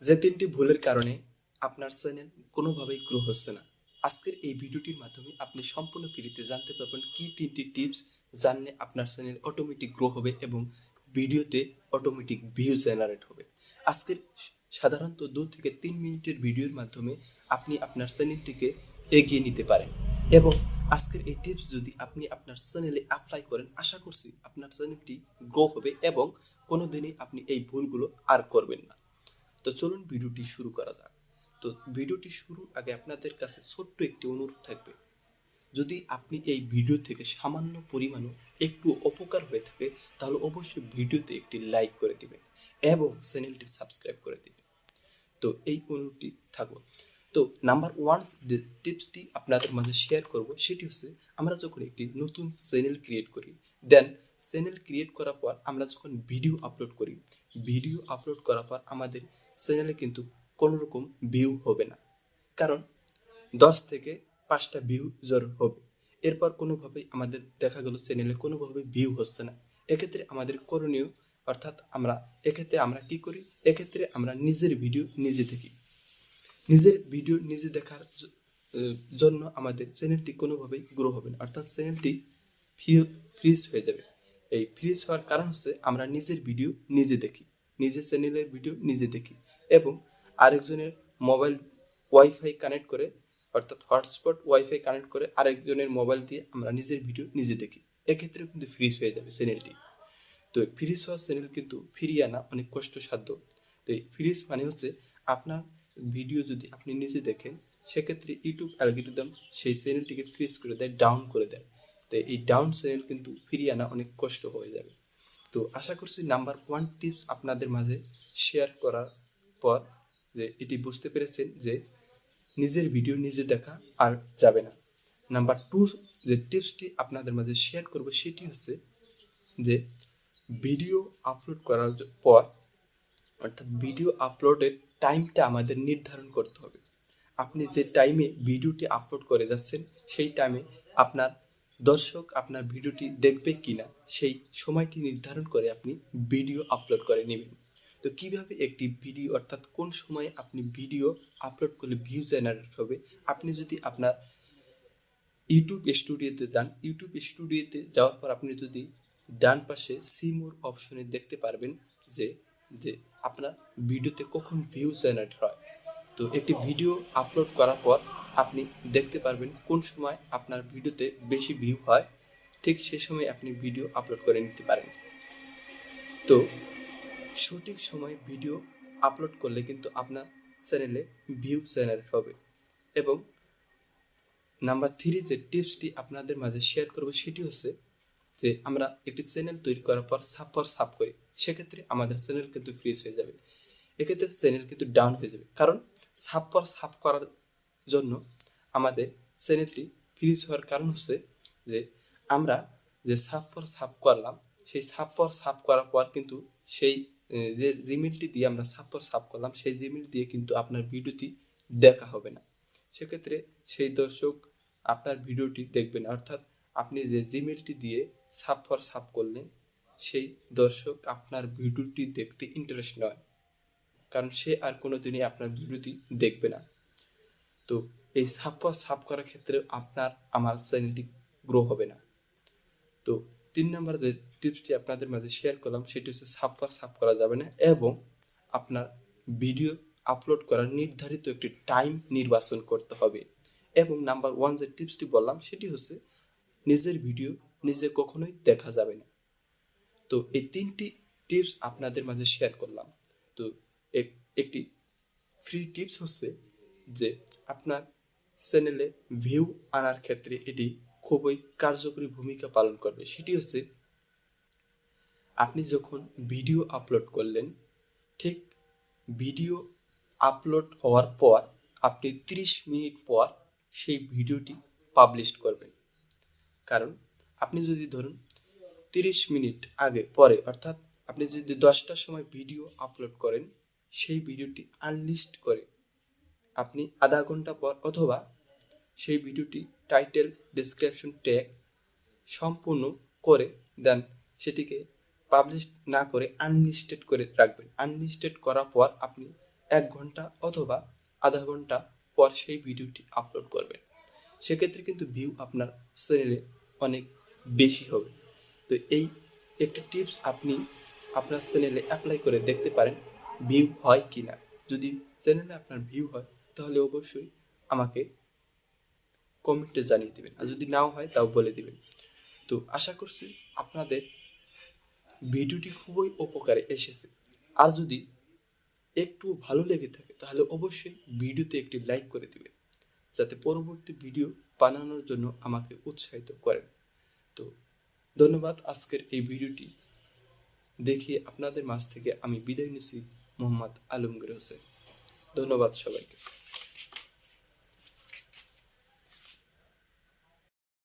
যে তিনটি ভুলের কারণে আপনার চ্যানেল কোনোভাবেই গ্রো হচ্ছে না। আজকের এই ভিডিওটির মাধ্যমে আপনি সম্পূর্ণ ফ্রিতে জানতে পারবেন কি তিনটি টিপস জানলে আপনার চ্যানেল অটোমেটিক গ্রো হবে এবং ভিডিওতে অটোমেটিক ভিউ জেনারেট হবে। আজকের সাধারণত 2 থেকে 3 মিনিটের ভিডিওর মাধ্যমে আপনি আপনার চ্যানেলটিকে এগিয়ে নিতে পারেন এবং আজকের এই টিপস যদি আপনি আপনার চ্যানেলে অ্যাপ্লাই করেন, আশা করছি আপনার চ্যানেলটি গ্রো হবে এবং কোনোদিনই আপনি এই ভুলগুলো আর করবেন না। তো চলুন ভিডিওটি শুরু করা যাক। তো ভিডিওটি শুরুর আগে আপনাদের কাছে ছোট্ট একটি অনুরোধ থাকবে, যদি আপনি এই ভিডিও থেকে সামান্য পরিমাণও একটু উপকার হয়ে থাকে তাহলে অবশ্যই ভিডিওতে একটি লাইক করে দিবেন এবং চ্যানেলটি সাবস্ক্রাইব করে দিবেন। তো এই অনুরোধটি থাকলো। তো নাম্বার 1 যে টিপসটি আপনাদের মাঝে শেয়ার করব সেটি হচ্ছে, আমরা যখন একটি নতুন চ্যানেল ক্রিয়েট করি, দেন চ্যানেল ক্রিয়েট করার পর আমরা যখন ভিডিও আপলোড করি, ভিডিও আপলোড করার পর আমাদের চ্যানেলে কিন্তু কোনো রকম ভিউ হবে না, কারণ 10 থেকে 5টা ভিউ জোর হবে। এরপর কোনোভাবেই আমাদের দেখা গেল চ্যানেলে কোনোভাবে ভিউ হচ্ছে না। এক্ষেত্রে আমাদের করণীয়, অর্থাৎ এক্ষেত্রে আমরা কি করি, এক্ষেত্রে আমরা নিজের ভিডিও নিজে দেখি। নিজের ভিডিও নিজে দেখার জন্য আমাদের চ্যানেলটি কোনোভাবেই গ্রো হবে না, অর্থাৎ চ্যানেলটি ফ্রিজ হয়ে যাবে। এই ফ্রিজ হওয়ার কারণ হচ্ছে আমরা নিজের ভিডিও নিজে দেখি, নিজের চ্যানেলের ভিডিও নিজে দেখি এবং আরেকজনের মোবাইল ওয়াইফাই কানেক্ট করে, অর্থাৎ হটস্পট ওয়াইফাই কানেক্ট করে আরেকজনের মোবাইল দিয়ে আমরা নিজের ভিডিও নিজে দেখি। এক্ষেত্রে কিন্তু ফ্রিজ হয়ে যাবে চ্যানেলটি। তো ফ্রিজ হওয়া চ্যানেল কিন্তু ফিরিয়ে আনা অনেক কষ্টসাধ্য। তো এই ফ্রিজ মানে হচ্ছে, আপনার ভিডিও যদি আপনি নিজে দেখেন সেক্ষেত্রে ইউটিউব অ্যালগরিদম সেই চ্যানেলটিকে ফ্রিজ করে দেয়, ডাউন করে দেয়। তো এই ডাউন চ্যানেল কিন্তু ফিরিয়ে আনা অনেক কষ্ট হয়ে যাবে। তো আশা করছি নাম্বার 1 টিপস আপনাদের মাঝে শেয়ার করার পর যে এটি বুঝতে পেরেছেন যে নিজের ভিডিও নিজে দেখা আর যাবে না। নাম্বার 2 যে টিপসটি আপনাদের মাঝে শেয়ার করব সেটি হচ্ছে যে ভিডিও আপলোড করার পর, অর্থাৎ ভিডিও আপলোডের টাইমটা আমাদের নির্ধারণ করতে হবে। আপনি যে টাইমে ভিডিওটি আপলোড করে যাচ্ছেন সেই টাইমে আপনার দর্শক আপনার ভিডিওটি দেখবে কিনা সেই সময়টি নির্ধারণ করে আপনি ভিডিও আপলোড করে নেবেন। তো কিভাবে একটি ভিডিও, অর্থাৎ কোন সময়ে আপনি ভিডিও আপলোড করলে ভিউ জেনারেট হবে, আপনি যদি আপনার ইউটিউব স্টুডিওতে যান, ইউটিউব স্টুডিওতে যাওয়ার পর আপনি যদি ডান পাশে সি মোর অপশনে দেখতে পারবেন যে যে আপনার ভিডিওতে কখন ভিউ জেনারেট হয়। তো একটি ভিডিও আপলোড করার পর আপনি দেখতে পারবেন কোন সময় আপনার ভিডিওতে বেশি ভিউ হয়, ঠিক সেই সময় আপনি ভিডিও আপলোড করে নিতে পারেন। তো সঠিক সময়ে ভিডিও আপলোড করলে কিন্তু আপনার চ্যানেলে ভিউ জেনারেট হবে। এবং নাম্বার 3 যে টিপসটি আপনাদের মাঝে শেয়ার করব সেটি হচ্ছে যে আমরা একটি চ্যানেল তৈরি করার পর সাব করি, সেক্ষেত্রে আমাদের চ্যানেল কিন্তু ফ্রিজ হয়ে যাবে। এক্ষেত্রে চ্যানেল কিন্তু ডাউন হয়ে যাবে, কারণ সাব করার জন্য আমাদের চ্যানেলটি ফ্রিজ হওয়ার কারণ হচ্ছে যে আমরা যে সাব করলাম, সেই সাব করার পর কিন্তু সেই যে জিমেলটি দিয়ে আমরা সাব করলাম সেই জিমেল দিয়ে কিন্তু আপনার ভিডিওটি দেখা হবে না। সেক্ষেত্রে সেই দর্শক আপনার ভিডিওটি দেখবে না, অর্থাৎ আপনি যে জিমেলটি দিয়ে সাব করলেন সেই দর্শক আপনার ভিডিওটি দেখতে ইন্টারেস্ট নয়, কারণ সে আর কোনোদিনই আপনার ভিডিওটি দেখবে না। তো এই সাব করার ক্ষেত্রে আপনার আমার চ্যানেলটি গ্রো হবে না। তো 3 নম্বর যে টিপসটি আপনাদের মাঝে শেয়ার করলাম সেটি হচ্ছে সাব করা যাবে না এবং আপনার ভিডিও আপলোড করার নির্ধারিত একটি টাইম নির্বাচন করতে হবে। এবং নাম্বার 1 যে টিপসটি বললাম সেটি হচ্ছে নিজের ভিডিও নিজে কখনোই দেখা যাবে না। তো এই 3টি টিপস আপনাদের মাঝে শেয়ার করলাম। তো একটি ফ্রি টিপস হচ্ছে যে আপনার চ্যানেলে ভিউ আনার ক্ষেত্রে এটি খুবই কার্যকরী ভূমিকা পালন করবে। সেটি হচ্ছে, আপনি যখন ভিডিও আপলোড করলেন, ঠিক ভিডিও আপলোড হওয়ার পর আপনি 30 মিনিট পর সেই ভিডিওটি পাবলিশ করবেন। কারণ আপনি যদি ধরুন 30 মিনিট আগে পরে, অর্থাৎ আপনি যদি 10টার সময় ভিডিও আপলোড করেন, সেই ভিডিওটি আনলিস্ট করে আপনি আধা ঘন্টা পর, অথবা সেই ভিডিওটি টাইটেল ডেসক্রিপশন ট্যাগ সম্পূর্ণ করে দেন, সেটিকে পাবলিশ না করে আনলিস্টেড করে রাখবেন। আনলিস্টেড করার পর আপনি 1 ঘন্টা অথবা আধা ঘন্টা পর সেই ভিডিওটি আপলোড করবেন, সেক্ষেত্রে কিন্তু ভিউ আপনার চ্যানেলে অনেক বেশি হবে। তো এই একটা টিপস আপনি আপনার চ্যানেলে অ্যাপ্লাই করে দেখতে পারেন ভিউ হয় কি না। যদি চ্যানেলে আপনার ভিউ হয় তাহলে অবশ্যই আমাকে কমেন্টে জানিয়ে দেবেন, আর যদি নাও হয় তাও বলে দেবেন। তো আশা করছি আপনাদের ভিডিওটি খুবই উপকারে এসেছে। আর যদি একটু ভালো লেগে থাকে তাহলে অবশ্যই ভিডিওতে একটি লাইক করে দিবেন, যাতে পরবর্তী ভিডিও বানানোর জন্য আমাকে উৎসাহিত করেন। তো ধন্যবাদ। আজকের এই ভিডিওটি দেখে আপনাদের মাঝ থেকে আমি বিদায় নিচ্ছি, মোহাম্মদ আলমগীর হোসেন। ধন্যবাদ সবাইকে।